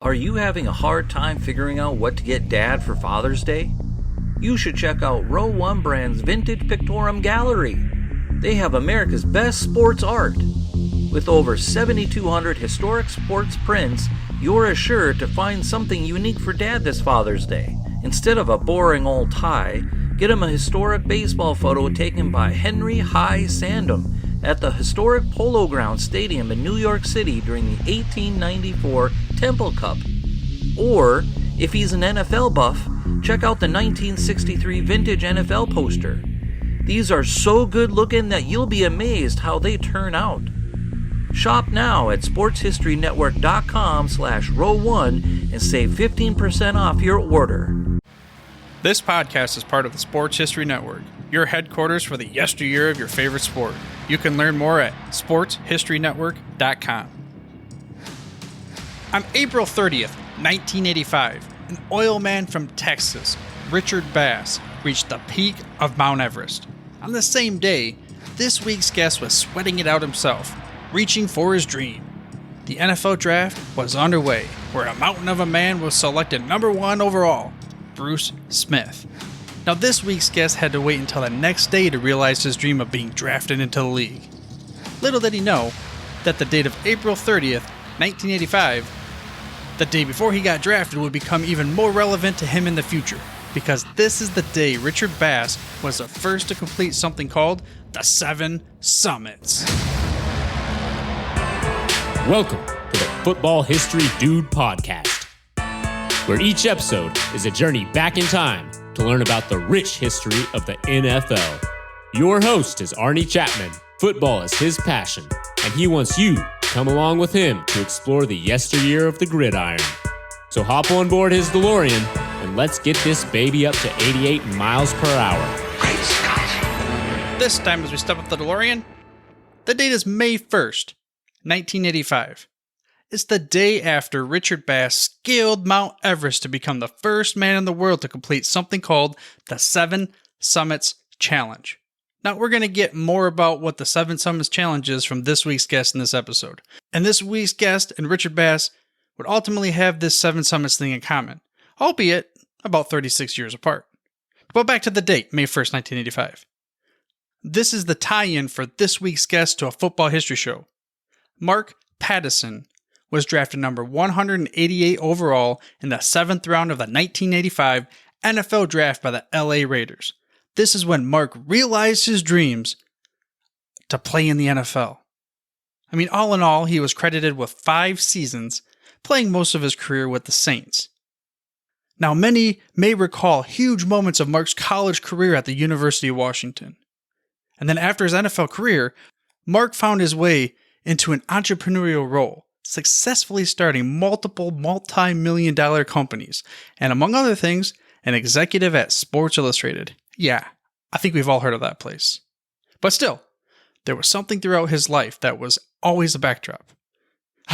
Are you having a hard time figuring out what to get Dad for Father's Day? You should check out Row 1 Brand's Vintage Pictorum Gallery. They have America's best sports art. With over 7,200 historic sports prints, you're assured to find something unique for Dad this Father's Day. Instead of a boring old tie, get him a historic baseball photo taken by Henry High Sandom at the historic Polo Grounds Stadium in New York City during the 1894 Temple Cup. Or, if he's an NFL buff, check out the 1963 vintage NFL poster. These are so good looking that you'll be amazed how they turn out. Shop now at sportshistorynetwork.com/row1 and save 15% off your order. This podcast is part of the Sports History Network, your headquarters for the yesteryear of your favorite sport. You can learn more at sportshistorynetwork.com. On April 30th, 1985, an oil man from Texas, Richard Bass, reached the peak of Mount Everest. On the same day, this week's guest was sweating it out himself, reaching for his dream. The NFL draft was underway, where a mountain of a man was selected number 1 overall, Bruce Smith. Now, this week's guest had to wait until the next day to realize his dream of being drafted into the league. Little did he know that the date of April 30th, 1985, the day before he got drafted, would become even more relevant to him in the future, because this is the day Richard Bass was the first to complete something called the 7 Summits. Welcome to the Football History Dude Podcast, where each episode is a journey back in time to learn about the rich history of the NFL. Your host is Arnie Chapman. Football is his passion, and he wants you to come along with him to explore the yesteryear of the gridiron. So hop on board his DeLorean, and let's get this baby up to 88 miles per hour. Great Scott! This time, as we step up the DeLorean, the date is May 1st, 1985. It's the day after Richard Bass scaled Mount Everest to become the first man in the world to complete something called the 7 Summits Challenge. Now, we're going to get more about what the 7 Summits Challenge is from this week's guest in this episode. And this week's guest and Richard Bass would ultimately have this 7 Summits thing in common, albeit about 36 years apart. But back to the date, May 1st, 1985. This is the tie-in for this week's guest to a football history show. Mark Pattison was drafted number 188 overall in the 7th round of the 1985 NFL Draft by the LA Raiders. This is when Mark realized his dreams to play in the NFL. I mean, all in all, he was credited with 5 seasons, playing most of his career with the Saints. Now, many may recall huge moments of Mark's college career at the University of Washington. And then after his NFL career, Mark found his way into an entrepreneurial role, successfully starting multiple multi-million-dollar companies, and among other things, an executive at Sports Illustrated. Yeah, I think we've all heard of that place. But still, there was something throughout his life that was always a backdrop.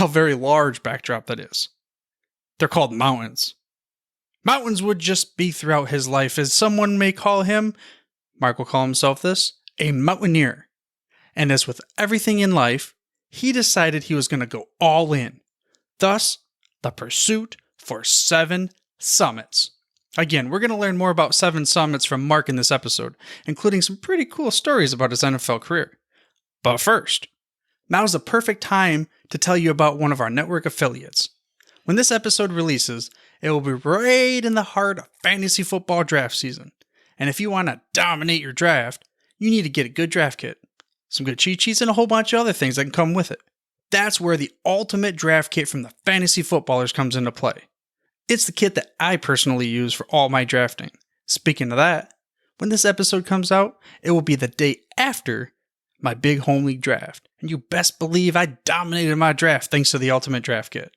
A very large backdrop, that is. They're called mountains. Mountains would just be throughout his life, as someone may call him, Mark will call himself this, a mountaineer. And as with everything in life, he decided he was going to go all in. Thus, the pursuit for 7 summits. Again, we're going to learn more about 7 summits from Mark in this episode, including some pretty cool stories about his NFL career. But first, now's the perfect time to tell you about one of our network affiliates. When this episode releases, it will be right in the heart of fantasy football draft season. And if you want to dominate your draft, you need to get a good draft kit, some good cheat sheets, and a whole bunch of other things that can come with it. That's where the ultimate draft kit from the fantasy footballers comes into play. It's the kit that I personally use for all my drafting. Speaking of that, when this episode comes out, it will be the day after my big home league draft. And you best believe I dominated my draft thanks to the ultimate draft kit.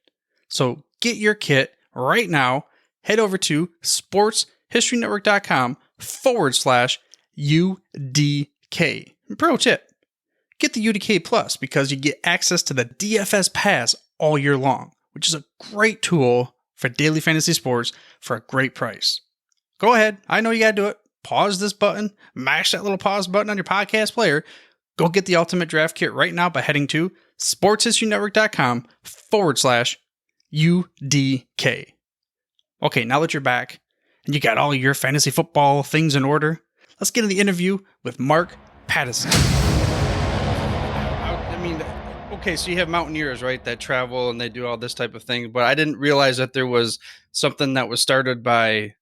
So get your kit right now. Head over to sportshistorynetwork.com/UDK. Pro tip, get the UDK Plus because you get access to the DFS Pass all year long, which is a great tool for daily fantasy sports for a great price. Go ahead. I know you got to do it. Pause this button, mash that little pause button on your podcast player. Go get the ultimate draft kit right now by heading to sportshistorynetwork.com/UDK. UDK. Okay, now that you're back and you got all your fantasy football things in order, let's get in the interview with Mark Pattison. I mean, okay, so you have mountaineers, right, that travel and they do all this type of thing, but I didn't realize that there was something that was started by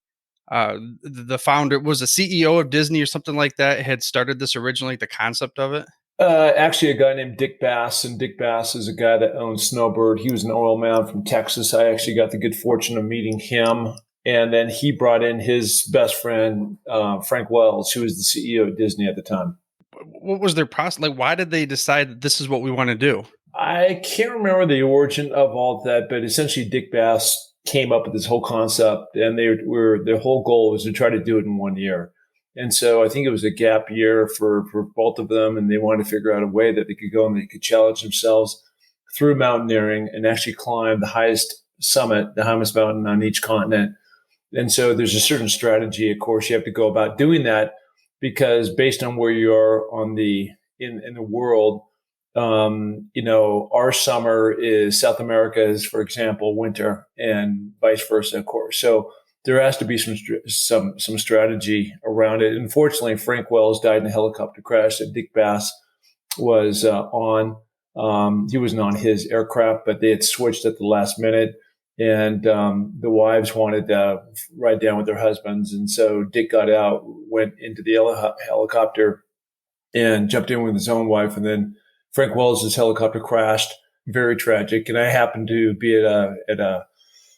the founder, was a CEO of Disney or something like that, had started this originally, the concept of it. Actually, a guy named Dick Bass, and Dick Bass is a guy that owns Snowbird. He was an oil man from Texas. I actually got the good fortune of meeting him, and then he brought in his best friend, Frank Wells, who was the CEO of Disney at the time. What was their process? Like, why did they decide that this is what we want to do? I can't remember the origin of all of that, but essentially Dick Bass came up with this whole concept, and their whole goal was to try to do it in 1 year. And so I think it was a gap year for both of them, and they wanted to figure out a way that they could go and they could challenge themselves through mountaineering and actually climb the highest summit, the highest mountain on each continent. And so there's a certain strategy, of course, you have to go about doing that, because based on where you are on in the world, our summer is South America is, for example, winter, and vice versa, of course. So there has to be some strategy around it. Unfortunately, Frank Wells died in a helicopter crash that Dick Bass was on. He wasn't on his aircraft, but they had switched at the last minute, and the wives wanted to ride down with their husbands, and so Dick got out, went into the helicopter, and jumped in with his own wife, and then Frank Wells' helicopter crashed. Very tragic. And I happened to be at a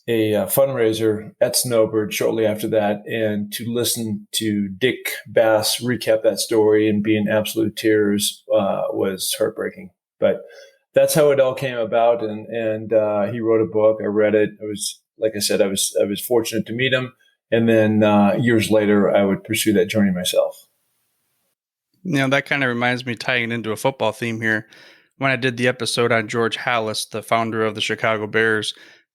fundraiser at Snowbird shortly after that, and to listen to Dick Bass recap that story and be in absolute tears was heartbreaking. But that's how it all came about. And he wrote a book. I read it. I was, like I said, I was fortunate to meet him. And then years later, I would pursue that journey myself. That kind of reminds me, tying into a football theme here. When I did the episode on George Halas, the founder of the Chicago Bears,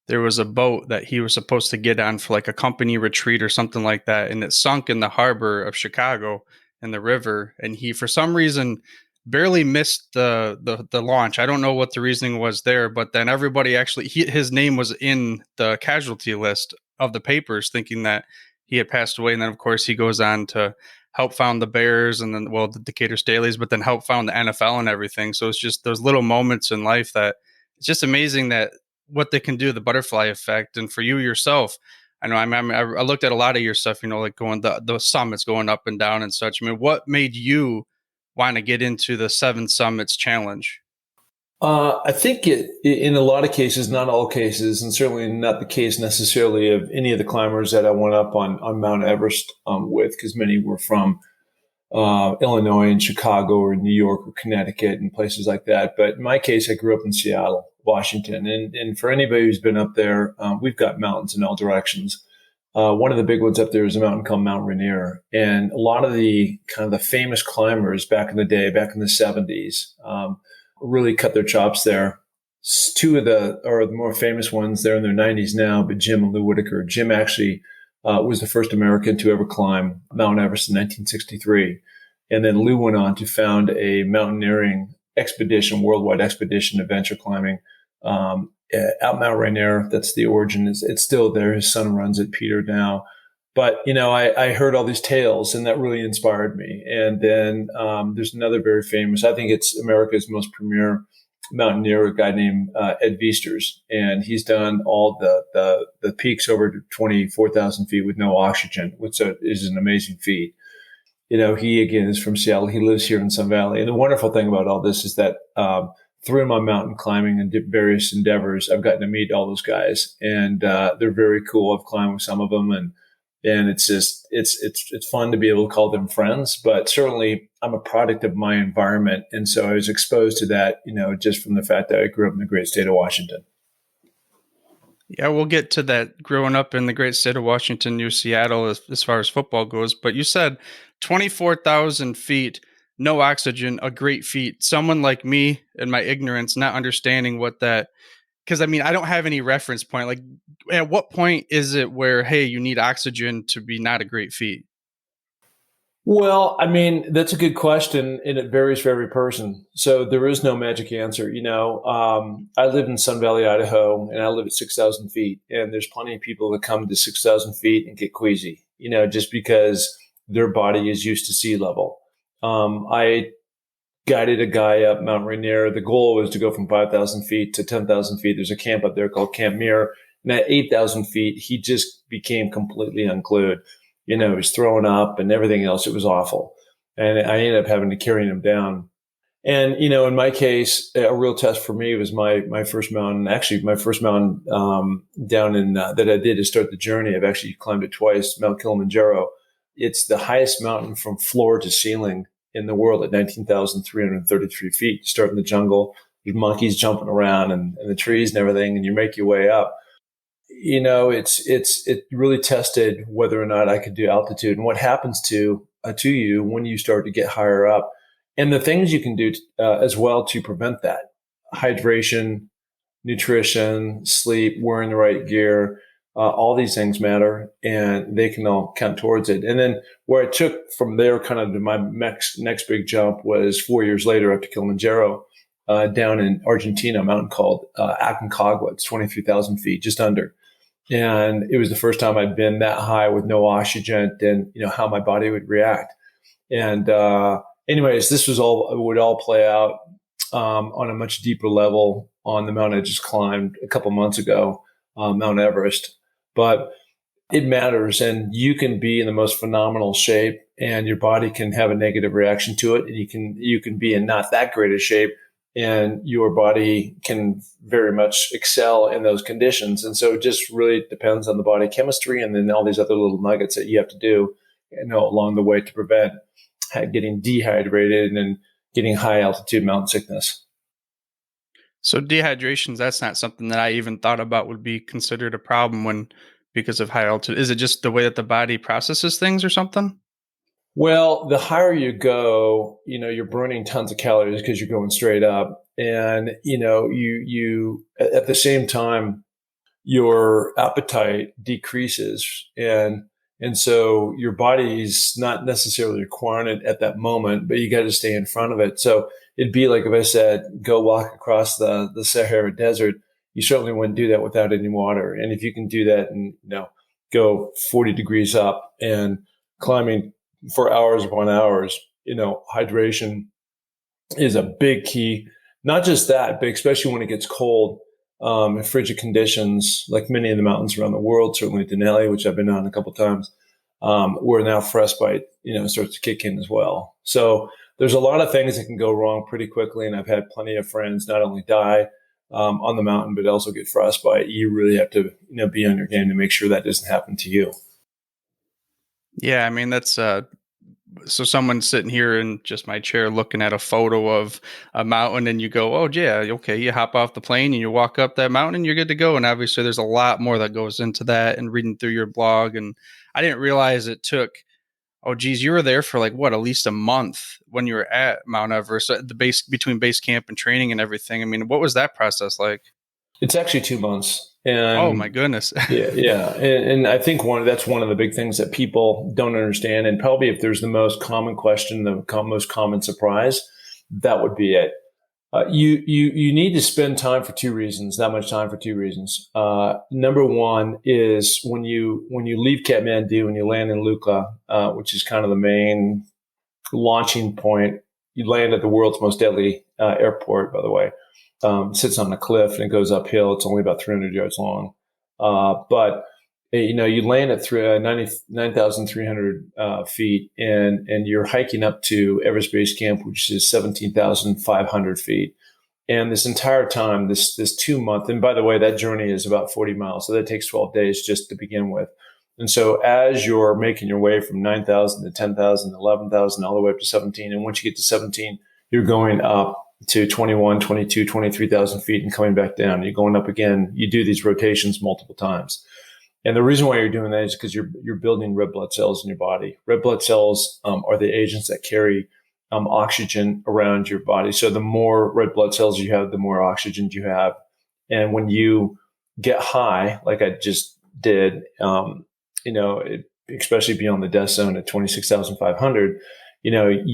there was a boat that he was supposed to get on for like a company retreat or something like that, and it sunk in the harbor of Chicago in the river, and he, for some reason, barely missed the launch. I don't know what the reasoning was there, but then everybody actually, his name was in the casualty list of the papers, thinking that he had passed away. And then, of course, he goes on to help found the Bears and then, the Decatur Staleys, but then help found the NFL and everything. So it's just those little moments in life that it's just amazing that what they can do, the butterfly effect. And for you yourself, I know I looked at a lot of your stuff, like going the summits going up and down and such. I mean, what made you want to get into the 7 Summits Challenge? I think in a lot of cases, not all cases, and certainly not the case necessarily of any of the climbers that I went up on Mount Everest with, because many were from Illinois and Chicago or New York or Connecticut and places like that. But in my case, I grew up in Seattle, Washington. And for anybody who's been up there, we've got mountains in all directions. One of the big ones up there is a mountain called Mount Rainier. And a lot of the kind of the famous climbers back in the day, back in the 70s, really cut their chops there. 2 of the more famous ones, they're in their 90s now, but Jim and Lou Whitaker. Jim actually was the first American to ever climb Mount Everest in 1963. And then Lou went on to found a mountaineering expedition, worldwide expedition, adventure climbing out Mount Rainier. That's the origin. It's still there. His son runs it, Peter, now. But, I heard all these tales, and that really inspired me. And then there's another very famous, I think it's America's most premier mountaineer, a guy named Ed Viesters. And he's done all the peaks over 24,000 feet with no oxygen, which is an amazing feat. He, again, is from Seattle. He lives here in Sun Valley. And the wonderful thing about all this is that through my mountain climbing and various endeavors, I've gotten to meet all those guys. And they're very cool. I've climbed with some of them, and it's just, it's fun to be able to call them friends, but certainly I'm a product of my environment. And so I was exposed to that, just from the fact that I grew up in the great state of Washington. Yeah, we'll get to that growing up in the great state of Washington, near Seattle, as far as football goes. But you said 24,000 feet, no oxygen, a great feat. Someone like me, in my ignorance, not understanding what that, because I don't have any reference point. Like, at what point is it where, hey, you need oxygen to be not a great feat? Well, I mean, that's a good question, and it varies for every person. So there is no magic answer. I live in Sun Valley, Idaho, and I live at 6,000 feet. And there's plenty of people that come to 6,000 feet and get queasy, just because their body is used to sea level. I guided a guy up Mount Rainier. The goal was to go from 5,000 feet to 10,000 feet. There's a camp up there called Camp Muir. And at 8,000 feet, he just became completely unglued. He was throwing up and everything else. It was awful. And I ended up having to carry him down. And, in my case, a real test for me was my first mountain. Actually, my first mountain down in that I did to start the journey. I've actually climbed it twice, Mount Kilimanjaro. It's the highest mountain from floor to ceiling in the world at 19,333 feet. You start in the jungle, there's monkeys jumping around and the trees and everything, and you make your way up. It really tested whether or not I could do altitude and what happens to you when you start to get higher up, and the things you can do as well to prevent that: hydration, nutrition, sleep, wearing the right gear. All these things matter, and they can all count towards it. And then where I took from there, kind of to my next big jump, was 4 years later up to Kilimanjaro, down in Argentina, a mountain called Aconcagua. It's 23,000 feet, just under. And it was the first time I'd been that high with no oxygen, and how my body would react. And anyways, this would all play out on a much deeper level on the mountain I just climbed a couple months ago, Mount Everest. But it matters, and you can be in the most phenomenal shape, and your body can have a negative reaction to it, and you can be in not that great a shape, and your body can very much excel in those conditions. And so it just really depends on the body chemistry, and then all these other little nuggets that you have to do, along the way to prevent getting dehydrated and getting high altitude mountain sickness. So dehydrations, that's not something that I even thought about would be considered a problem because of high altitude. Is it just the way that the body processes things or something? Well, the higher you go, you're burning tons of calories because you're going straight up. And, you at the same time, your appetite decreases. And so your body's not necessarily requiring it at that moment, but you got to stay in front of it. So it'd be like if I said, go walk across the Sahara Desert. You certainly wouldn't do that without any water. And if you can do that and, go 40 degrees up and climbing for hours upon hours, hydration is a big key. Not just that, but especially when it gets cold, in frigid conditions, like many of the mountains around the world, certainly Denali, which I've been on a couple of times, where now frostbite, starts to kick in as well. So there's a lot of things that can go wrong pretty quickly. And I've had plenty of friends not only die on the mountain, but also get frostbite. You really have to, be on your game to make sure that doesn't happen to you. Yeah, I mean, that's so someone's sitting here in just my chair looking at a photo of a mountain, and you go, oh, yeah, okay, you hop off the plane and you walk up that mountain and you're good to go. And obviously there's a lot more that goes into that, and reading through your blog. And I didn't realize it took, oh, geez, you were there for at least a month when you were at Mount Everest, at the base, between base camp and training and everything. I mean, what was that process like? It's actually 2 months. And oh my goodness. yeah. And I think that's one of the big things that people don't understand. And probably if there's the most common question, most common surprise, that would be it. You need to spend time for two reasons, that much time for two reasons. Number one is when you leave Kathmandu and you land in Lukla, which is kind of the main launching point. You land at the world's most deadly airport, by the way. Sits on a cliff and it goes uphill. It's only about 300 yards long. But you land at 9,300 feet and you're hiking up to Everest Base Camp, which is 17,500 feet. And this entire time, this 2 month, and by the way, that journey is about 40 miles. So that takes 12 days just to begin with. And so as you're making your way from 9,000 to 10,000, 11,000, all the way up to 17, and once you get to 17, you're going up to 21, 22, 23,000 feet and coming back down. You're going up again. You do these rotations multiple times. And the reason why you're doing that is because you're building red blood cells in your body. Red blood cells are the agents that carry oxygen around your body. So the more red blood cells you have, the more oxygen you have. And when you get high, like I just did, especially beyond the death zone at 26,500, the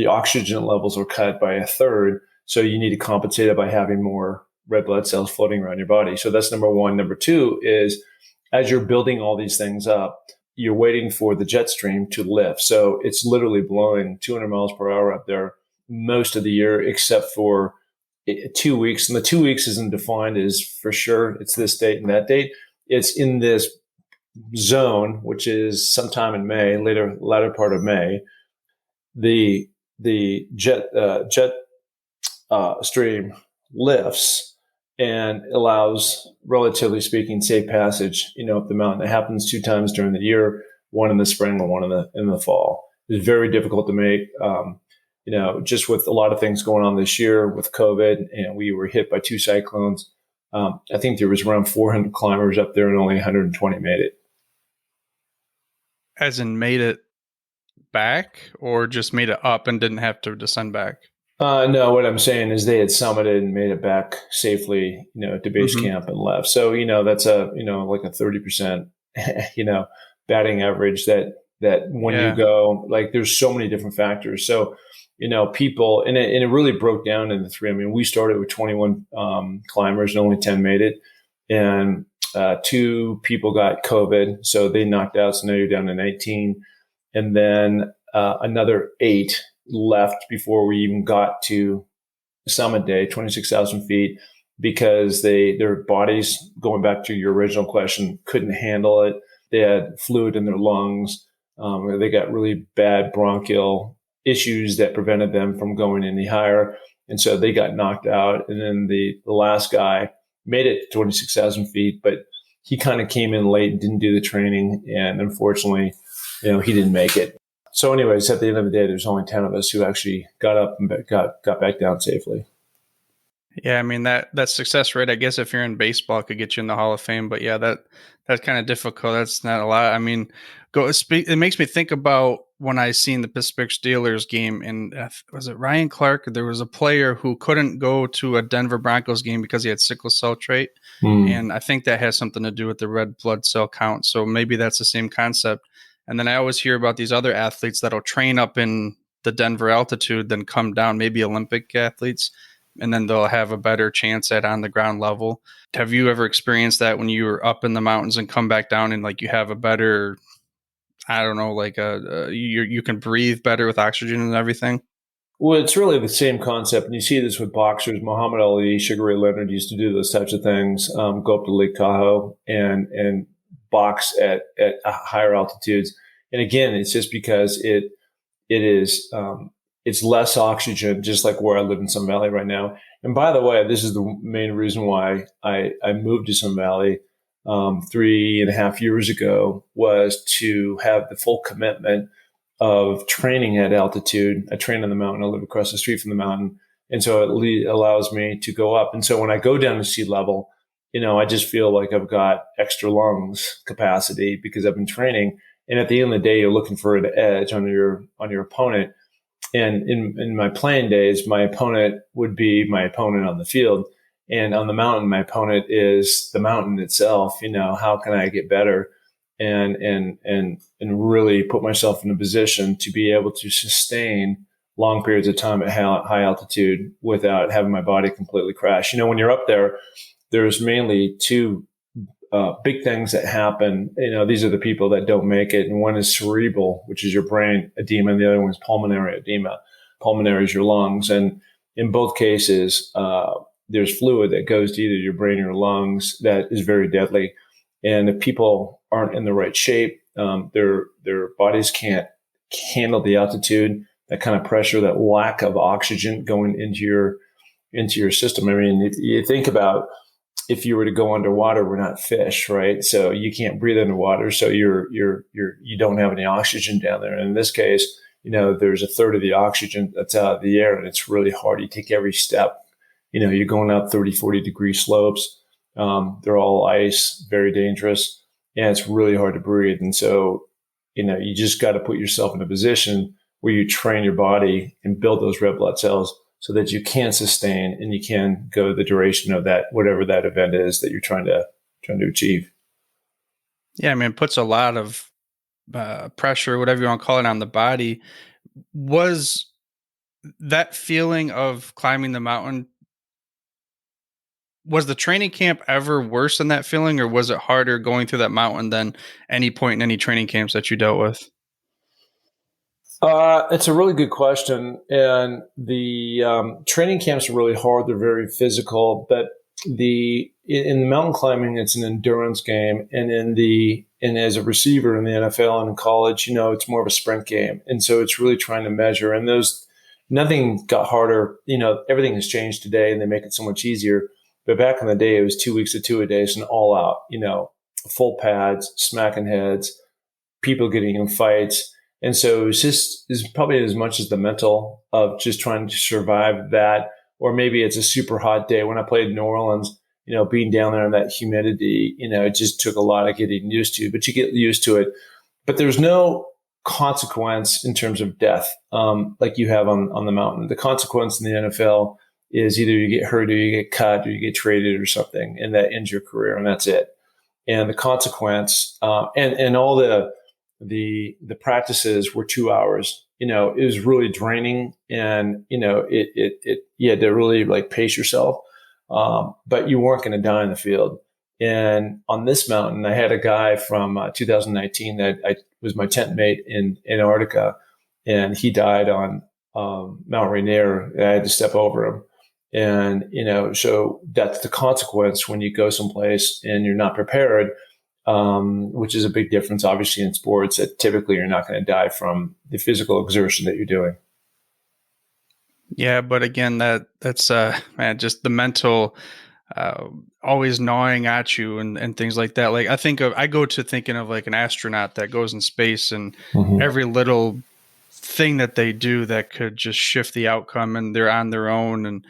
oxygen levels are cut by a third. So you need to compensate it by having more red blood cells floating around your body. So that's number one. Number two is, as you're building all these things up, you're waiting for the jet stream to lift. So it's literally blowing 200 miles per hour up there most of the year, except for 2 weeks. And the 2 weeks isn't defined as for sure it's this date and that date. It's in this zone, which is sometime in May, latter part of May. The jet stream lifts and allows, relatively speaking, safe passage, up the mountain. It happens 2 times during the year, one in the spring and one in the fall. It's very difficult to make, just with a lot of things going on this year with COVID, and we were hit by 2 cyclones. I think there was around 400 climbers up there and only 120 made it. As in made it back, or just made it up and didn't have to descend back? No, what I'm saying is they had summited and made it back safely, to base camp and left. So, that's like a 30%, batting average that when you go, like, there's so many different factors. So, people, and it really broke down into 3. I mean, we started with 21 climbers and only 10 made it. And 2 people got COVID, so they knocked out. So now you're down to 19. And then another 8 left before we even got to summit day, 26,000 feet, because their bodies, going back to your original question, couldn't handle it. They had fluid in their lungs. They got really bad bronchial issues that prevented them from going any higher. And so they got knocked out. And then the last guy made it to 26,000 feet, but he kind of came in late and didn't do the training. And unfortunately, he didn't make it. So anyways, at the end of the day, there's only 10 of us who actually got up and got back down safely. Yeah, I mean, that success rate, I guess if you're in baseball, could get you in the Hall of Fame. But yeah, that's kind of difficult. That's not a lot. I mean, it makes me think about when I seen the Pittsburgh Steelers game, and was it Ryan Clark? There was a player who couldn't go to a Denver Broncos game because he had sickle cell trait. And I think that has something to do with the red blood cell count. So maybe that's the same concept. And then I always hear about these other athletes that'll train up in the Denver altitude, then come down, maybe Olympic athletes, and then they'll have a better chance at on the ground level. Have you ever experienced that when you were up in the mountains and come back down and like you have a better, I don't know, like you can breathe better with oxygen and everything? Well, it's really the same concept. And you see this with boxers. Muhammad Ali, Sugar Ray Leonard used to do those types of things, go up to Lake Tahoe and box at higher altitudes. And again, it's just because it's less oxygen, just like where I live in Sun Valley right now. And by the way, this is the main reason why I moved to Sun Valley 3.5 years ago, was to have the full commitment of training at altitude. I train on the mountain. I live across the street from the mountain. And so it allows me to go up. And so when I go down to sea level, I just feel like I've got extra lungs capacity because I've been training. And at the end of the day, you're looking for an edge on your opponent. And in my playing days, my opponent would be my opponent on the field. And on the mountain, my opponent is the mountain itself. How can I get better and really put myself in a position to be able to sustain long periods of time at high altitude without having my body completely crash. When you're up there, there's mainly 2 big things that happen. These are the people that don't make it. And one is cerebral, which is your brain edema. And the other one is pulmonary edema. Pulmonary is your lungs. And in both cases, there's fluid that goes to either your brain or your lungs that is very deadly. And if people aren't in the right shape, their bodies can't handle the altitude, that kind of pressure, that lack of oxygen going into your system. I mean, if you think about, if you were to go underwater, we're not fish, right? So you can't breathe underwater. So you don't have any oxygen down there. And in this case, there's a third of the oxygen that's out of the air, and it's really hard. You take every step, you're going up 30, 40 degree slopes. They're all ice, very dangerous. And it's really hard to breathe. And so, you just got to put yourself in a position where you train your body and build those red blood cells so that you can sustain and you can go the duration of that, whatever that event is that you're trying to achieve. Yeah, I mean, it puts a lot of pressure, whatever you want to call it, on the body. Was that feeling of climbing the mountain, was the training camp ever worse than that feeling, or was it harder going through that mountain than any point in any training camps that you dealt with? It's a really good question, and the training camps are really hard. They're very physical, but in the mountain climbing, it's an endurance game, and as a receiver in the NFL and in college, it's more of a sprint game, and so it's really trying to measure. And nothing got harder. Everything has changed today, and they make it so much easier. But back in the day, it was 2 weeks of two-a-days and all out. Full pads, smacking heads, people getting in fights. And so it's probably as much as the mental of just trying to survive that. Or maybe it's a super hot day. When I played in New Orleans, being down there in that humidity, it just took a lot of getting used to, but you get used to it. But there's no consequence in terms of death, like you have on the mountain. The consequence in the NFL is either you get hurt or you get cut or you get traded or something, and that ends your career, and that's it. And the consequence, and all the practices were 2 hours. It was really draining, and you had to really like pace yourself. But you weren't going to die in the field. And on this mountain, I had a guy from 2019 that I was my tent mate in Antarctica, and he died on Mount Rainier. I had to step over him. And, so that's the consequence when you go someplace and you're not prepared, which is a big difference, obviously, in sports, that typically you're not going to die from the physical exertion that you're doing. Yeah, but again, that's man, just the mental, always gnawing at you and things like that. Like I go to thinking of like an astronaut that goes in space, and every little thing that they do that could just shift the outcome, and they're on their own, and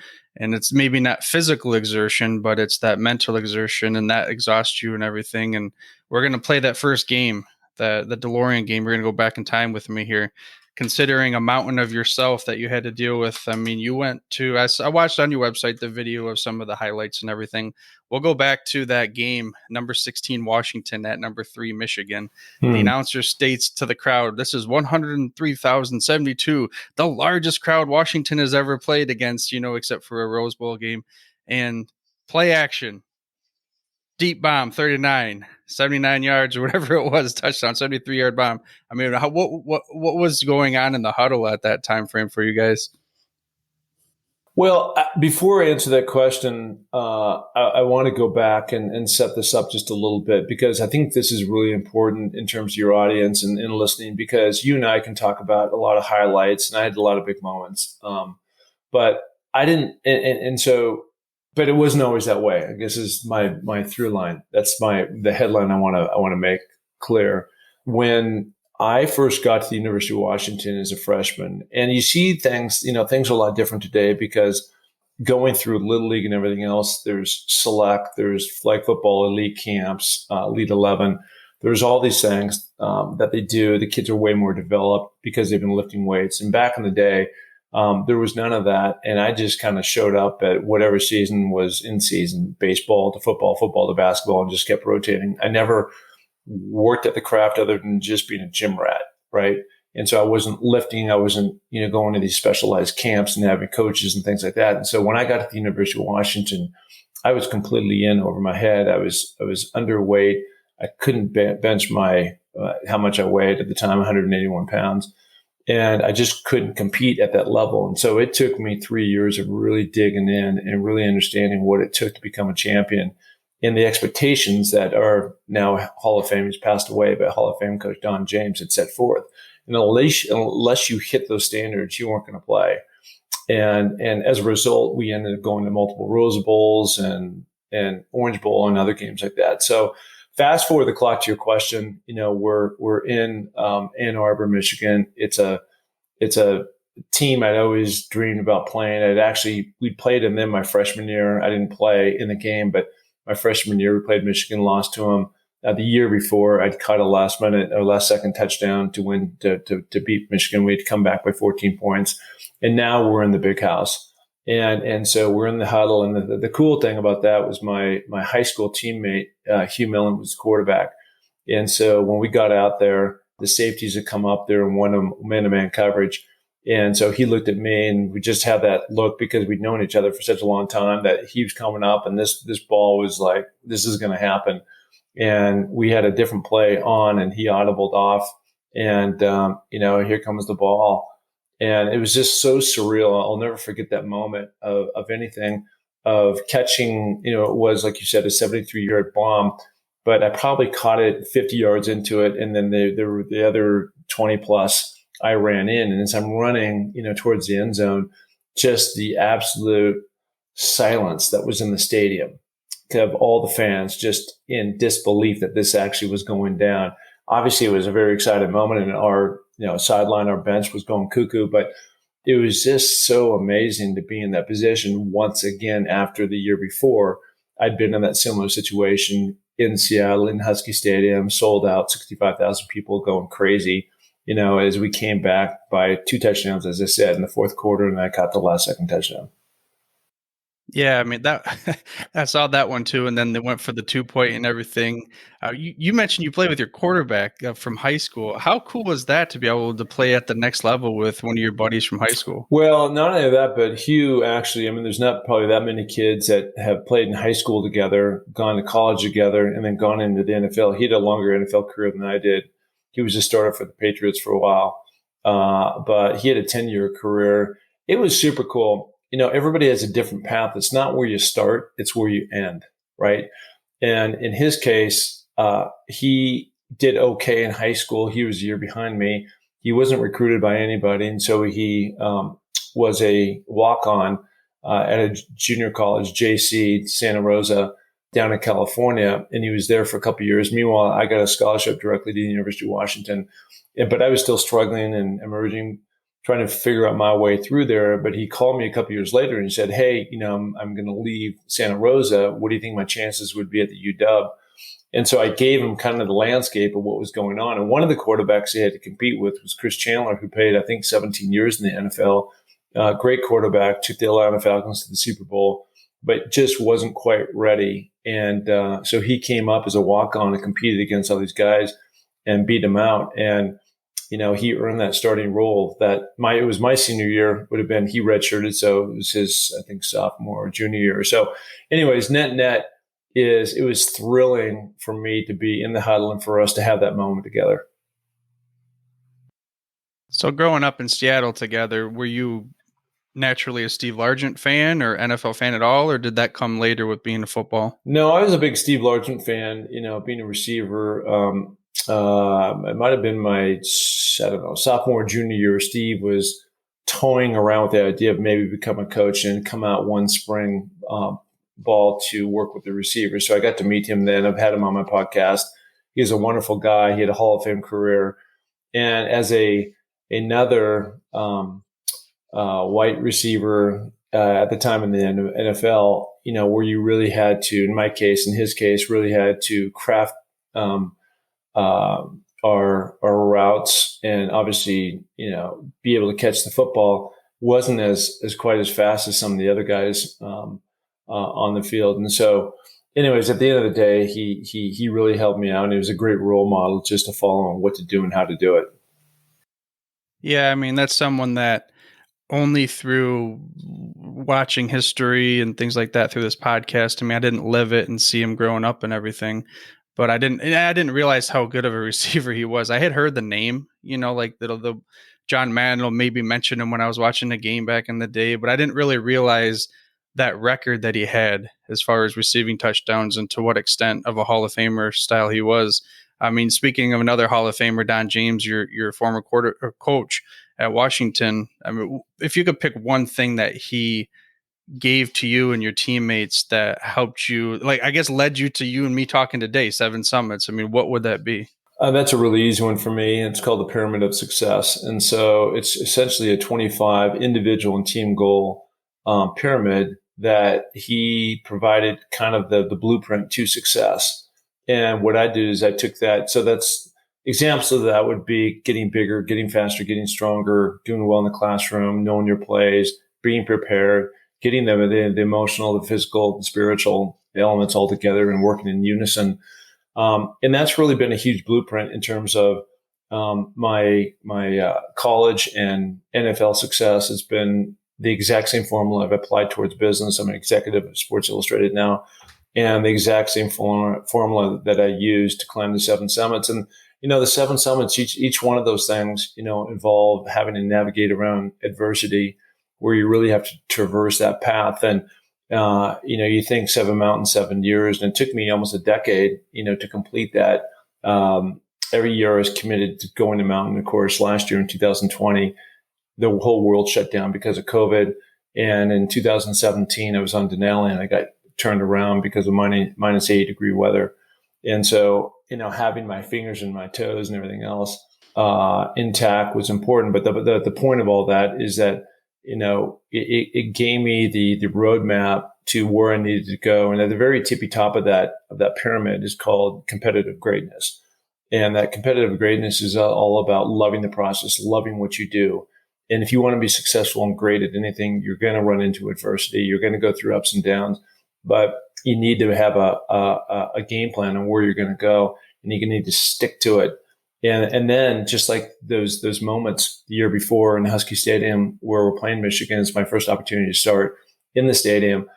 it's maybe not physical exertion, but it's that mental exertion, and that exhausts you and everything. And we're going to play that first game, the DeLorean game. We're going to go back in time with me here, considering a mountain of yourself that you had to deal with. I mean, you went to, I watched on your website the video of some of the highlights and everything. We'll go back to that game, number 16 Washington at number 3 Michigan. The announcer states to the crowd, "This is 103,072, the largest crowd Washington has ever played against, except for a Rose Bowl game." And play action. Deep bomb, 39, 79 yards or whatever it was, touchdown, 73-yard bomb. I mean, what was going on in the huddle at that time frame for you guys? Well, before I answer that question, I want to go back and set this up just a little bit, because I think this is really important in terms of your audience and listening, because you and I can talk about a lot of highlights, and I had a lot of big moments. But I didn't, but it wasn't always that way, I guess, is my through line. That's the headline I want to make clear. When I first got to the University of Washington as a freshman, and you see things are a lot different today, because going through Little League and everything else, there's select, there's flag football, elite camps, Elite 11. There's all these things that they do. The kids are way more developed because they've been lifting weights. And back in the day, there was none of that. And I just kind of showed up at whatever season was in season, baseball to football, football to basketball, and just kept rotating. I never worked at the craft other than just being a gym rat, right? And so I wasn't lifting. I wasn't, going to these specialized camps and having coaches and things like that. And so when I got to the University of Washington, I was completely in over my head. I was underweight. I couldn't bench my how much I weighed at the time, 181 pounds. And I just couldn't compete at that level. And so it took me 3 years of really digging in and really understanding what it took to become a champion, and the expectations that are now Hall of Fame. He's passed away, but Hall of Fame coach Don James had set forth. And unless you hit those standards, you weren't going to play. And as a result, we ended up going to multiple Rose Bowls and Orange Bowl and other games like that. So fast forward the clock to your question. We're in Ann Arbor, Michigan. It's a team I'd always dreamed about playing. We played them in my freshman year. I didn't play in the game, but my freshman year we played Michigan, lost to them. The year before, I'd caught a last second touchdown to win to beat Michigan. We'd come back by 14 points, and now we're in the big house. And so we're in the huddle. And the cool thing about that was my high school teammate, Hugh Millen, was the quarterback. And so when we got out there, the safeties had come up there and won them man-to-man coverage. And so he looked at me, and we just had that look because we'd known each other for such a long time that he was coming up, and this ball was like, this is going to happen. And we had a different play on, and he audibled off, and here comes the ball. And it was just so surreal. I'll never forget that moment of anything, of catching, it was, like you said, a 73-yard bomb, but I probably caught it 50 yards into it. And then there were the other 20 plus I ran in. And as I'm running, towards the end zone, just the absolute silence that was in the stadium of all the fans just in disbelief that this actually was going down. Obviously, it was a very exciting moment, and our sideline, our bench was going cuckoo, but it was just so amazing to be in that position once again after the year before. I'd been in that similar situation in Seattle in Husky Stadium, sold out, 65,000 people going crazy, as we came back by 2 touchdowns, as I said, in the fourth quarter, and I caught the last second touchdown. Yeah, I mean that I saw that one too, and then they went for the 2-point and everything. You mentioned you played with your quarterback from high school. How cool was that to be able to play at the next level with one of your buddies from high school? Well, not only that, but Hugh actually, there's not probably that many kids that have played in high school together, gone to college together, and then gone into the NFL. He had a longer NFL career than I did. He was a starter for the Patriots for a while, but he had a 10-year career. It was super cool. Everybody has a different path. It's not where you start, it's where you end, right? And in his case, he did okay in high school. He was a year behind me. He wasn't recruited by anybody. And so he was a walk-on at a junior college, JC, Santa Rosa, down in California. And he was there for a couple of years. Meanwhile, I got a scholarship directly to the University of Washington. But I was still struggling and emerging, trying to figure out my way through there. But he called me a couple of years later and he said, hey, I'm going to leave Santa Rosa. What do you think my chances would be at the UW? And so I gave him kind of the landscape of what was going on. And one of the quarterbacks he had to compete with was Chris Chandler, who played, I think, 17 years in the NFL. Great quarterback, took the Atlanta Falcons to the Super Bowl, but just wasn't quite ready. And so he came up as a walk-on and competed against all these guys and beat them out. And he earned that starting role. It was my senior year, would have been, he redshirted. So it was his, I think, sophomore or junior year. So anyways, net it was thrilling for me to be in the huddle and for us to have that moment together. So growing up in Seattle together, were you naturally a Steve Largent fan or NFL fan at all, or did that come later with being a football? No, I was a big Steve Largent fan, being a receiver. It might have been my, sophomore, junior year. Steve was toying around with the idea of maybe become a coach and come out one spring ball to work with the receivers. So I got to meet him then. I've had him on my podcast. He's a wonderful guy. He had a Hall of Fame career. And as another white receiver at the time in the NFL, where you really had to, in my case, in his case, really had to craft our routes and obviously, be able to catch the football wasn't as quite as fast as some of the other guys on the field. And so anyways, at the end of the day, he really helped me out, and he was a great role model just to follow on what to do and how to do it. Yeah, that's someone that only through watching history and things like that through this podcast, I didn't live it and see him growing up and everything, but I didn't realize how good of a receiver he was. I had heard the name, like the John Madden will maybe mention him when I was watching the game back in the day, but I didn't really realize that record that he had as far as receiving touchdowns and to what extent of a Hall of Famer style he was. Speaking of another Hall of Famer, Don James, your former coach at Washington, if you could pick one thing that he gave to you and your teammates that helped you, led you to you and me talking today, 7 Summits, what would that be? That's a really easy one for me. It's called the Pyramid of Success. And so it's essentially a 25 individual and team goal pyramid that he provided kind of the blueprint to success. And what I did is I took that. So that's examples of that would be getting bigger, getting faster, getting stronger, doing well in the classroom, knowing your plays, being prepared, getting them the emotional, the physical, the spiritual elements all together and working in unison. And that's really been a huge blueprint in terms of my college and NFL success. Has been the exact same formula I've applied towards business. I'm an executive at Sports Illustrated now, and the exact same formula that I use to climb the 7 summits. And the 7 summits, each one of those things, involve having to navigate around adversity, where you really have to traverse that path. And you think 7 mountains, 7 years, and it took me almost a decade, to complete that. Every year I was committed to going to mountain. Of course, last year in 2020, the whole world shut down because of COVID. And in 2017, I was on Denali and I got turned around because of minus 80-degree weather. And so, having my fingers and my toes and everything else intact was important. But the point of all that is that, it gave me the roadmap to where I needed to go. And at the very tippy top of that pyramid is called competitive greatness. And that competitive greatness is all about loving the process, loving what you do. And if you want to be successful and great at anything, you're going to run into adversity. You're going to go through ups and downs, but you need to have a game plan on where you're going to go, and you need to stick to it. And then just like those moments the year before in Husky Stadium where we're playing Michigan, it's my first opportunity to start in the stadium.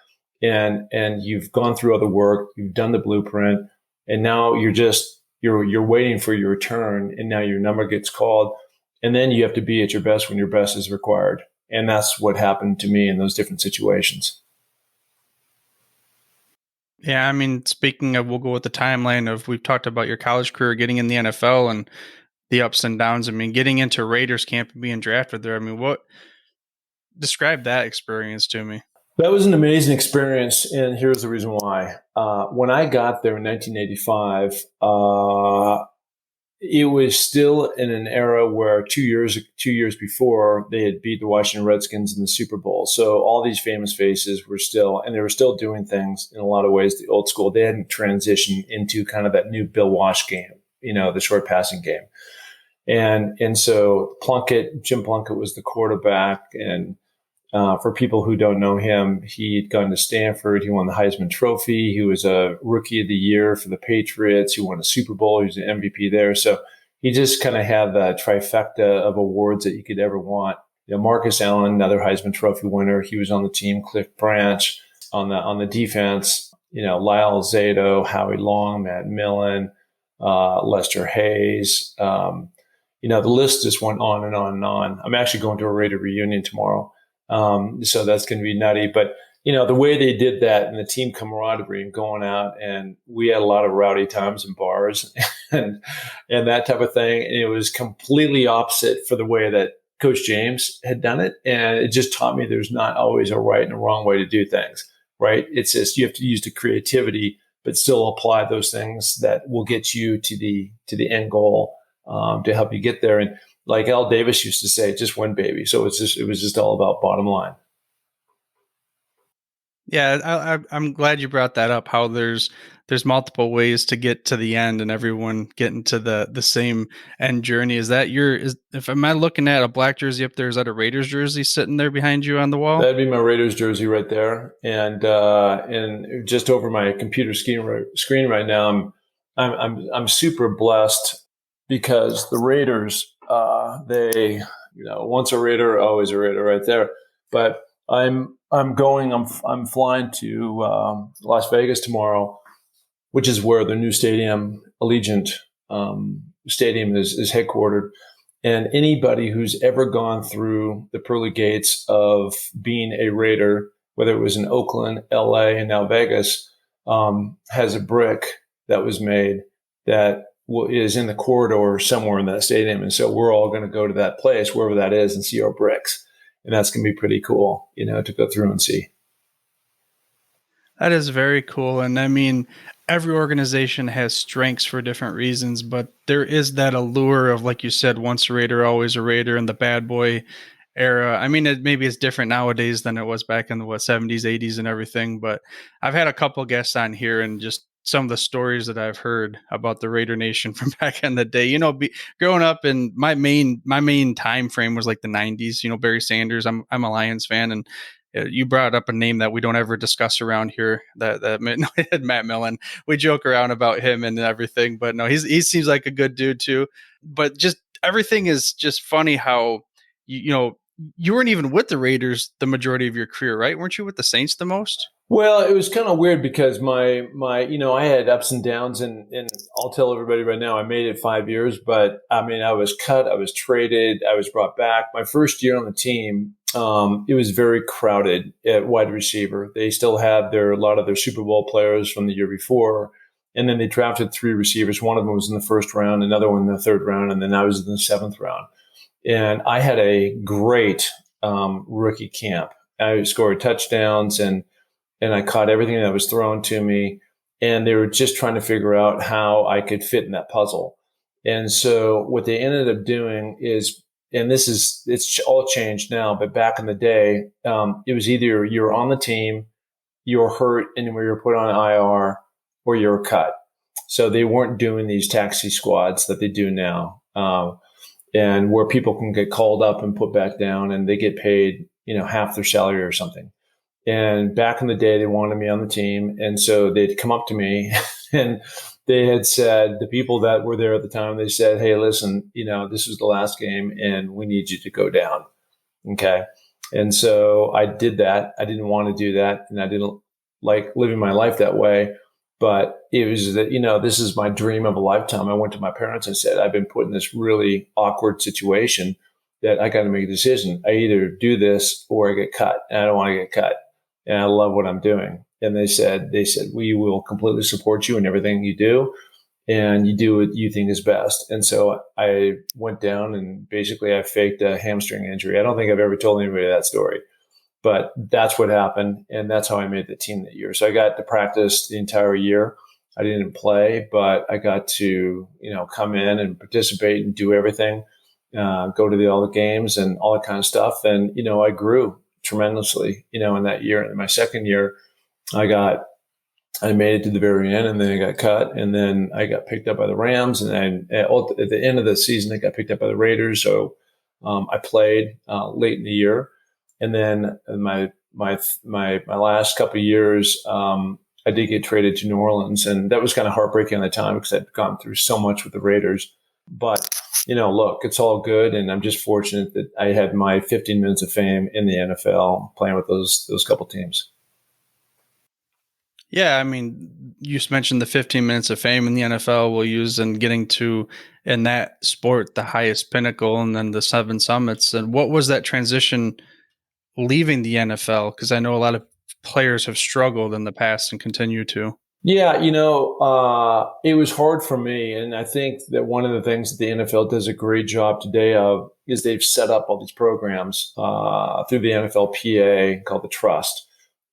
And you've gone through all the work, you've done the blueprint, and now you're waiting for your turn, and now your number gets called. And then you have to be at your best when your best is required. And that's what happened to me in those different situations. Yeah, I mean, speaking of, we'll go with the timeline of, we've talked about your college career, getting in the NFL and the ups and downs. I mean, getting into Raiders camp and being drafted there. I mean, describe that experience to me. That was an amazing experience, and here's the reason why. When I got there in 1985, it was still in an era where 2 years before, they had beat the Washington Redskins in the Super Bowl. So all these famous faces were still doing things in a lot of ways the old school. They hadn't transitioned into kind of that new Bill Walsh game, the short passing game. And so Jim Plunkett was the quarterback. And for people who don't know him, he'd gone to Stanford. He won the Heisman Trophy. He was a Rookie of the Year for the Patriots. He won a Super Bowl. He was an MVP there. So he just kind of had the trifecta of awards that you could ever want. Marcus Allen, another Heisman Trophy winner. He was on the team. Cliff Branch on the defense. Lyle Zato, Howie Long, Matt Millen, Lester Hayes. The list just went on and on and on. I'm actually going to a Raider reunion tomorrow. So that's going to be nutty. But, the way they did that and the team camaraderie and going out, and we had a lot of rowdy times in bars and that type of thing. And it was completely opposite for the way that Coach James had done it. And it just taught me there's not always a right and a wrong way to do things, right? It's just, you have to use the creativity, but still apply those things that will get you to the end goal, to help you get there. And like Al Davis used to say, just win, baby. So it was just all about bottom line. Yeah, I'm glad you brought that up, how there's multiple ways to get to the end and everyone getting to the same end journey. Am I looking at a black jersey up there? Is that a Raiders jersey sitting there behind you on the wall? That'd be my Raiders jersey right there. And just over my computer screen right now, I'm super blessed because the Raiders, they, once a Raider, always a Raider right there. But I'm flying to Las Vegas tomorrow, which is where the new stadium, Allegiant Stadium, is headquartered. And anybody who's ever gone through the pearly gates of being a Raider, whether it was in Oakland, LA, and now Vegas, has a brick that was made that is in the corridor somewhere in that stadium. And so we're all going to go to that place, wherever that is, and see our bricks. And that's going to be pretty cool, to go through and see. That is very cool. And I mean, every organization has strengths for different reasons, but there is that allure of, like you said, once a Raider, always a Raider, in the bad boy era. I mean, maybe it's different nowadays than it was back in the 70s, 80s and everything. But I've had a couple guests on here, and just some of the stories that I've heard about the Raider Nation from back in the day. Growing up, and my main time frame was like the 90s. Barry Sanders. I'm a Lions fan, and You brought up a name that we don't ever discuss around here. That Matt Millen. We joke around about him and everything, but no, he seems like a good dude too. But just everything is just funny how you weren't even with the Raiders the majority of your career, right? Weren't you with the Saints the most? Well, it was kind of weird because my I had ups and downs, and I'll tell everybody right now, I made it 5 years, but I mean, I was cut, I was traded, I was brought back. My first year on the team, it was very crowded at wide receiver. They still had a lot of their Super Bowl players from the year before, and then they drafted 3 receivers. One of them was in the first round, another one in the third round, and then I was in the 7th round. And I had a great rookie camp. I scored touchdowns and I caught everything that was thrown to me. And they were just trying to figure out how I could fit in that puzzle. And so what they ended up doing is, and it's all changed now, but back in the day, it was either you were on the team, you were hurt and you were put on IR, or you were cut. So they weren't doing these taxi squads that they do now, and where people can get called up and put back down and they get paid, half their salary or something. And back in the day, they wanted me on the team. And so they'd come up to me and they had said, the people that were there at the time, they said, hey, listen, this is the last game and we need you to go down. Okay. And so I did that. I didn't want to do that. And I didn't like living my life that way. But it was that, this is my dream of a lifetime. I went to my parents and said, I've been put in this really awkward situation that I got to make a decision. I either do this or I get cut. And I don't want to get cut. And I love what I'm doing. And they said, we will completely support you in everything you do. And you do what you think is best. And so I went down and basically I faked a hamstring injury. I don't think I've ever told anybody that story, but that's what happened. And that's how I made the team that year. So I got to practice the entire year. I didn't play, but I got to, come in and participate and do everything, go to all the games and all that kind of stuff. And, I grew tremendously, in that year. In my second year, I made it to the very end and then I got cut and then I got picked up by the Rams. And then at the end of the season, I got picked up by the Raiders. So I played late in the year. And then my last couple of years, I did get traded to New Orleans. And that was kind of heartbreaking at the time because I'd gone through so much with the Raiders. But look, it's all good. And I'm just fortunate that I had my 15 minutes of fame in the NFL playing with those couple teams. Yeah, I mean, you mentioned the 15 minutes of fame in the NFL we'll use in getting to, in that sport, the highest pinnacle and then the 7 summits. And what was that transition leaving the NFL? Because I know a lot of players have struggled in the past and continue to. Yeah, it was hard for me. And I think that one of the things that the NFL does a great job today of is they've set up all these programs through the NFLPA called the Trust.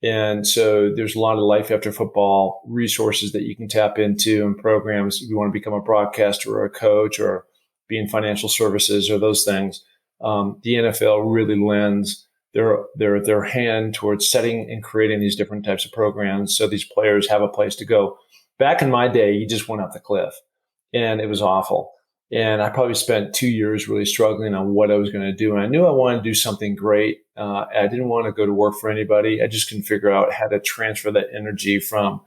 And so there's a lot of life after football resources that you can tap into and programs if you want to become a broadcaster or a coach or be in financial services or those things. The NFL really lends their hand towards setting and creating these different types of programs so these players have a place to go. Back in my day, you just went off the cliff and it was awful. And I probably spent 2 years really struggling on what I was going to do. And I knew I wanted to do something great. I didn't want to go to work for anybody. I just couldn't figure out how to transfer that energy from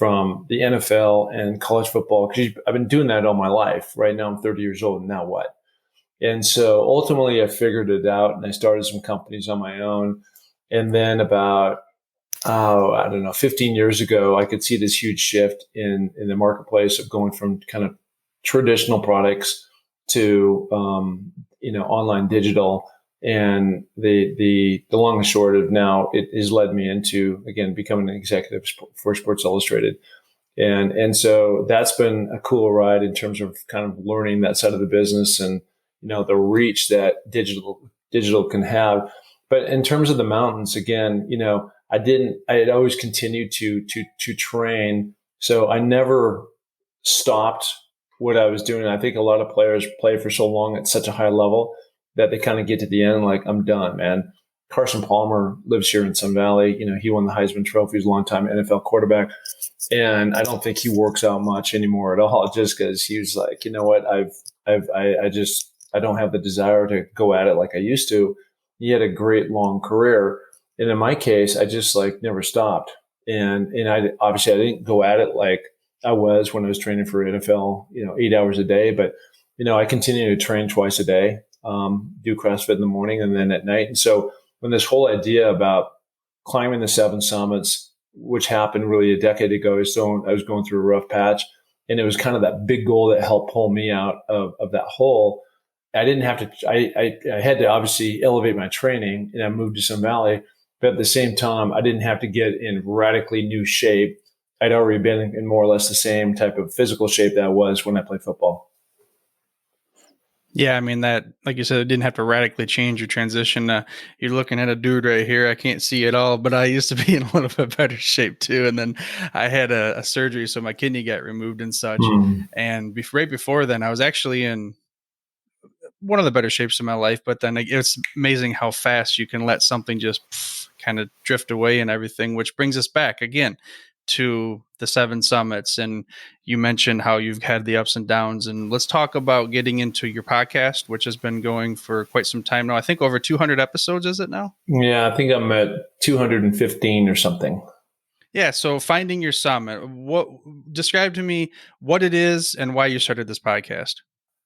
the NFL and college football. Because I've been doing that all my life. Right now I'm 30 years old. And now what? And so ultimately I figured it out and I started some companies on my own. And then about, 15 years ago, I could see this huge shift in the marketplace of going from kind of traditional products to, online digital. And the long and short of now it has led me into, again, becoming an executive for Sports Illustrated. And so that's been a cool ride in terms of kind of learning that side of the business and, the reach that digital can have. But in terms of the mountains, again, I had always continued to train. So I never stopped what I was doing. I think a lot of players play for so long at such a high level that they kind of get to the end like, I'm done, man. Carson Palmer lives here in Sun Valley. He won the Heisman Trophy. He's a longtime NFL quarterback. And I don't think he works out much anymore at all, just because he was like, you know what, I don't have the desire to go at it like I used to. He had a great long career. And in my case, I just like never stopped. And I didn't go at it like I was when I was training for NFL, 8 hours a day, but I continue to train twice a day, do CrossFit in the morning and then at night. And so when this whole idea about climbing the 7 summits, which happened really a decade ago, I was going through a rough patch, and it was kind of that big goal that helped pull me out of that hole. I didn't have to, I had to obviously elevate my training, and I moved to Sun Valley, but at the same time, I didn't have to get in radically new shape. I'd already been in more or less the same type of physical shape that I was when I played football. Yeah, I mean that, like you said, it didn't have to radically change your transition. You're looking at a dude right here. I can't see it all, but I used to be in a little bit better shape too. And then I had a surgery, so my kidney got removed and such. And right before then, I was actually in one of the better shapes of my life. But then it's amazing how fast you can let something just kind of drift away and everything, which brings us back again to the 7 summits. And you mentioned how you've had the ups and downs, and let's talk about getting into your podcast, which has been going for quite some time now. I think over 200 episodes, is it now? Yeah, I think I'm at 215 or something. Yeah. So finding your summit, describe to me what it is and why you started this podcast.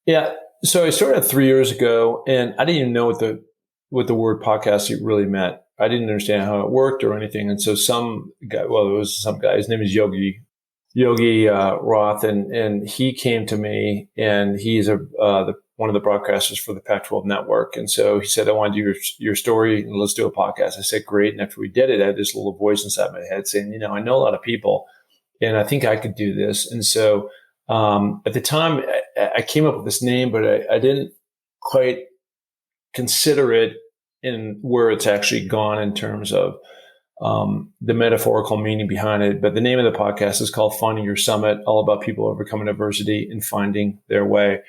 Yeah. So I started 3 years ago, and I didn't even know what the word podcast really meant. I didn't understand how it worked or anything. And so some guy, his name is Yogi Roth, and he came to me, and he's one of the broadcasters for the Pac-12 network. And so he said, I want to do your story, and let's do a podcast. I said, great. And after we did it, I had this little voice inside my head saying, I know a lot of people, and I think I could do this. And so at the time, I came up with this name, but I didn't quite consider it in where it's actually gone in terms of the metaphorical meaning behind it. But the name of the podcast is called Finding Your Summit, all about people overcoming adversity and finding their way.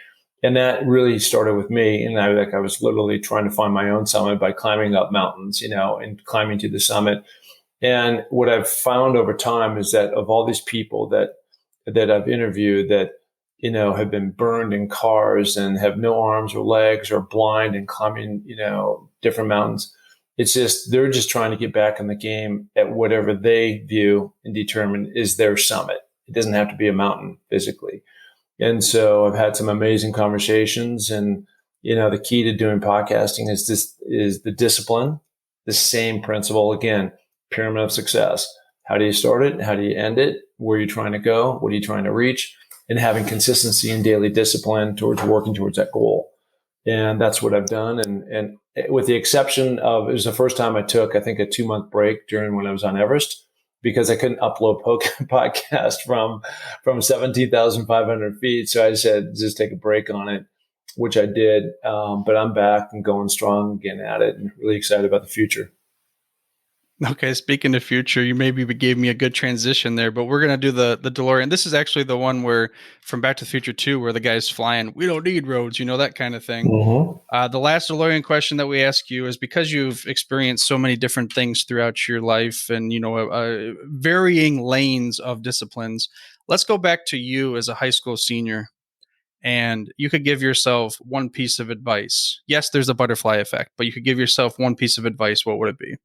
And that really started with me. And I was literally trying to find my own summit by climbing up mountains, and climbing to the summit. And what I've found over time is that of all these people that I've interviewed that, have been burned in cars and have no arms or legs or blind and climbing, different mountains. It's just, they're just trying to get back in the game at whatever they view and determine is their summit. It doesn't have to be a mountain physically. And so I've had some amazing conversations, and, the key to doing podcasting is the discipline, the same principle. Again, pyramid of success. How do you start it? How do you end it? Where are you trying to go? What are you trying to reach? And having consistency and daily discipline towards working towards that goal. And that's what I've done. And with the exception of, it was the first time I took, I think, a 2-month break when I was on Everest, because I couldn't upload podcast from 17,500 feet. So I said, just take a break on it, which I did. But I'm back and going strong again at it, and really excited about the future. Okay, speaking of future, you maybe gave me a good transition there, but we're going to do the DeLorean. This is actually the one where, from Back to the Future 2, where the guy's flying, we don't need roads, that kind of thing. Mm-hmm. The last DeLorean question that we ask you is, because you've experienced so many different things throughout your life and, varying lanes of disciplines, let's go back to you as a high school senior, and you could give yourself one piece of advice. Yes, there's a butterfly effect, but you could give yourself one piece of advice. What would it be?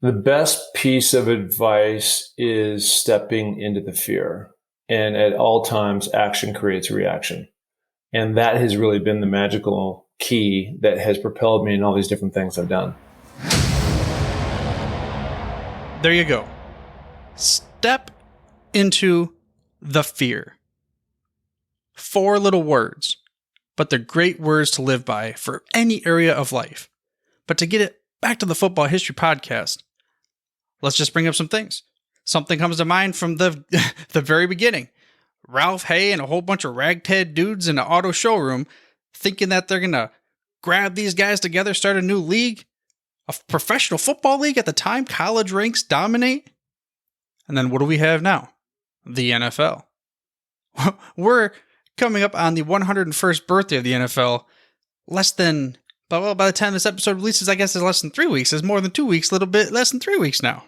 The best piece of advice is stepping into the fear. And at all times, action creates reaction. And that has really been the magical key that has propelled me in all these different things I've done. There you go. Step into the fear. 4 little words, but they're great words to live by for any area of life. But to get it back to the Football History Podcast, let's just bring up some things. Something comes to mind from the very beginning. Ralph Hay and a whole bunch of ragtag dudes in an auto showroom thinking that they're going to grab these guys together, start a new league, a professional football league at the time, college ranks dominate. And then what do we have now? The NFL. We're coming up on the 101st birthday of the NFL. By the time this episode releases, I guess it's less than 3 weeks. It's more than 2 weeks, a little bit less than 3 weeks now.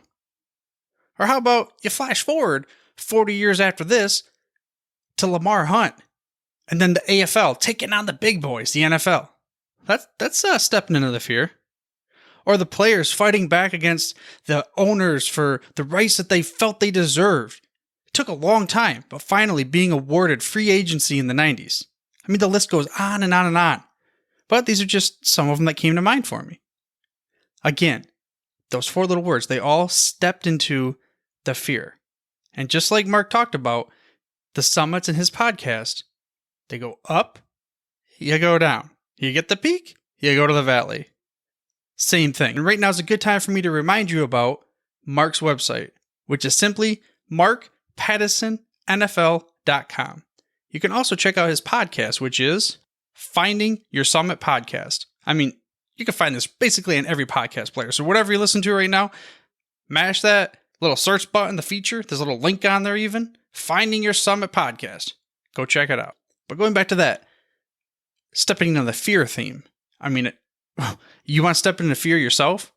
Or how about you flash forward 40 years after this to Lamar Hunt, and then the AFL taking on the big boys, the NFL. That's stepping into the fear. or the players fighting back against the owners for the rights that they felt they deserved. It took a long time, but finally being awarded free agency in the 90s. I mean, the list goes on and on and on. But these are just some of them that came to mind for me. Again, those 4 little words, they all stepped into the fear. And just like Mark talked about, the summits in his podcast, they go up, you go down. You get the peak, you go to the valley. Same thing. And right now is a good time for me to remind you about Mark's website, which is simply markpattisonnfl.com. You can also check out his podcast, which is Finding Your Summit Podcast. I mean, you can find this basically in every podcast player. So whatever you listen to right now, mash that little search button, the feature. There's a little link on there even. Finding Your Summit Podcast. Go check it out. But going back to that, stepping into the fear theme. I mean, you want to step into fear yourself?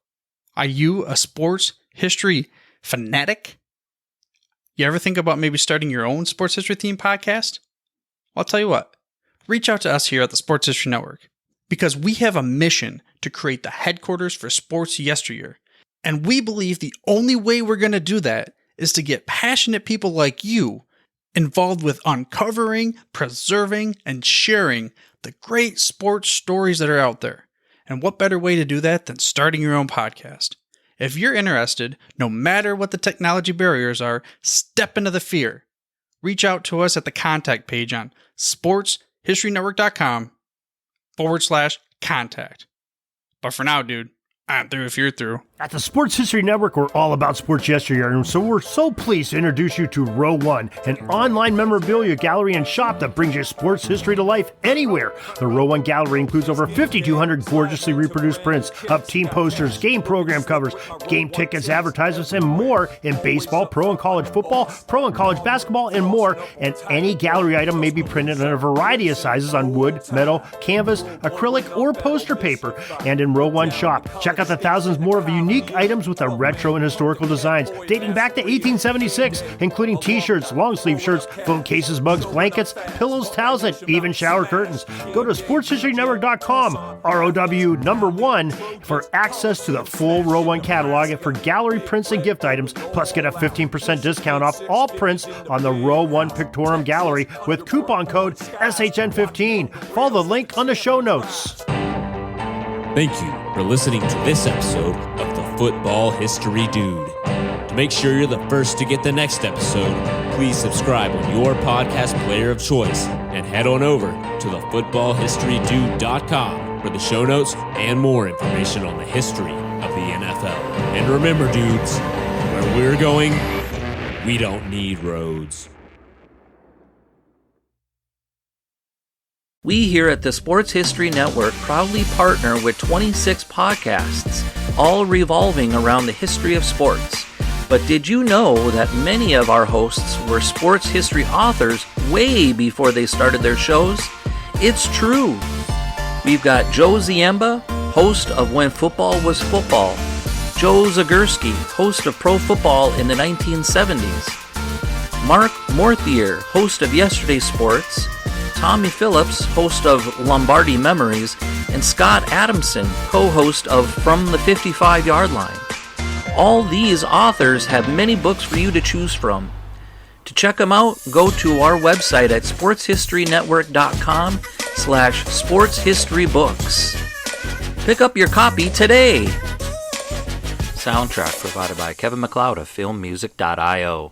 Are you a sports history fanatic? You ever think about maybe starting your own sports history theme podcast? Well, I'll tell you what. Reach out to us here at the Sports History Network, because we have a mission to create the headquarters for sports yesteryear. And we believe the only way we're going to do that is to get passionate people like you involved with uncovering, preserving, and sharing the great sports stories that are out there. And what better way to do that than starting your own podcast? If you're interested, no matter what the technology barriers are, step into the fear. Reach out to us at the contact page on sportshistorynetwork.com/contact. But for now, dude, I'm through if you're through. At the Sports History Network, we're all about sports yesteryear, and so we're so pleased to introduce you to Row One, an online memorabilia gallery and shop that brings your sports history to life anywhere. The Row One gallery includes over 5,200 gorgeously reproduced prints of team posters, game program covers, game tickets, advertisements, and more in baseball, pro and college football, pro and college basketball, and more. And any gallery item may be printed in a variety of sizes on wood, metal, canvas, acrylic, or poster paper. And in Row One shop, check out the thousands more of unique items with the retro and historical designs dating back to 1876, including t-shirts, long sleeve shirts, phone cases, mugs, blankets, pillows, towels, and even shower curtains. Go to sportshistorynetwork.com, ROW1, for access to the full Row One catalog and for gallery prints and gift items, plus get a 15% discount off all prints on the Row One Pictorium Gallery with coupon code SHN15. Follow the link on the show notes. Thank you for listening to this episode of the Football History Dude. To make sure you're the first to get the next episode, please subscribe on your podcast player of choice and head on over to thefootballhistorydude.com for the show notes and more information on the history of the NFL. And remember, dudes, where we're going, we don't need roads. We here at the Sports History Network proudly partner with 26 podcasts, all revolving around the history of sports. But did you know that many of our hosts were sports history authors way before they started their shows? It's true. We've got Joe Ziemba, host of When Football Was Football, Joe Zagurski, host of Pro Football in the 1970s, Mark Morthier, host of Yesterday Sports, Tommy Phillips, host of Lombardi Memories, and Scott Adamson, co-host of From the 55-Yard Line. All these authors have many books for you to choose from. To check them out, go to our website at sportshistorynetwork.com/sportshistorybooks. Pick up your copy today. Soundtrack provided by Kevin MacLeod of filmmusic.io.